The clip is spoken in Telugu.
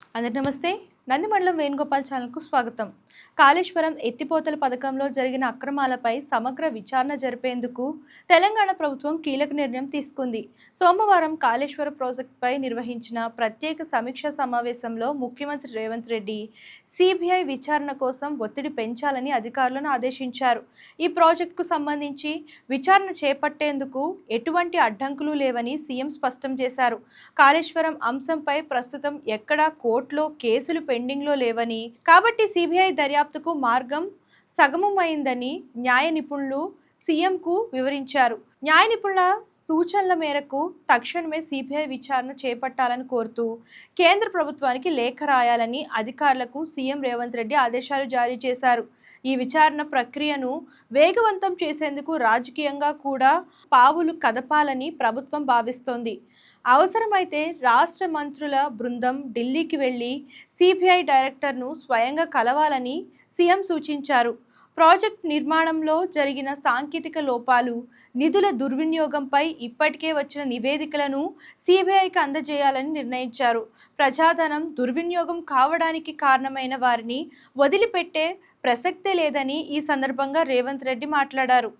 అందరికీ నమస్తే. నందిమండలం వేణుగోపాల్ ఛానల్కు స్వాగతం. కాళేశ్వరం ఎత్తిపోతల పథకంలో జరిగిన అక్రమాలపై సమగ్ర విచారణ జరిపేందుకు తెలంగాణ ప్రభుత్వం కీలక నిర్ణయం తీసుకుంది. సోమవారం కాళేశ్వరం ప్రాజెక్టుపై నిర్వహించిన ప్రత్యేక సమీక్షా సమావేశంలో ముఖ్యమంత్రి రేవంత్ రెడ్డి సిబిఐ విచారణ కోసం ఒత్తిడి పెంచాలని అధికారులను ఆదేశించారు. ఈ ప్రాజెక్టుకు సంబంధించి విచారణ చేపట్టేందుకు ఎటువంటి అడ్డంకులు లేవని సీఎం స్పష్టం చేశారు. కాళేశ్వరం అంశంపై ప్రస్తుతం ఎక్కడా కోర్టులో కేసులు పెండింగ్లో లేవని, కాబట్టి సిబిఐ దర్యాప్తుకు మార్గం సగమమైందని న్యాయ నిపుణులు సీఎంకు వివరించారు. న్యాయ నిపుణుల సూచనల మేరకు తక్షణమే సిబిఐ విచారణ చేపట్టాలని కోరుతూ కేంద్ర ప్రభుత్వానికి లేఖ రాయాలని అధికారులకు సీఎం రేవంత్ రెడ్డి ఆదేశాలు జారీ చేశారు. ఈ విచారణ ప్రక్రియను వేగవంతం చేసేందుకు రాజకీయంగా కూడా పావులు కదపాలని ప్రభుత్వం భావిస్తోంది. అవసరమైతే రాష్ట్ర మంత్రుల బృందం ఢిల్లీకి వెళ్లి సిబిఐ డైరెక్టర్ను స్వయంగా కలవాలని సీఎం సూచించారు. ప్రాజెక్ట్ నిర్మాణంలో జరిగిన సాంకేతిక లోపాలు, నిధుల దుర్వినియోగంపై ఇప్పటికే వచ్చిన నివేదికలను సిబిఐకి అందజేయాలని నిర్ణయించారు. ప్రజాధనం దుర్వినియోగం కావడానికి కారణమైన వారిని వదిలిపెట్టే ప్రసక్తే లేదని ఈ సందర్భంగా రేవంత్ రెడ్డి మాట్లాడారు.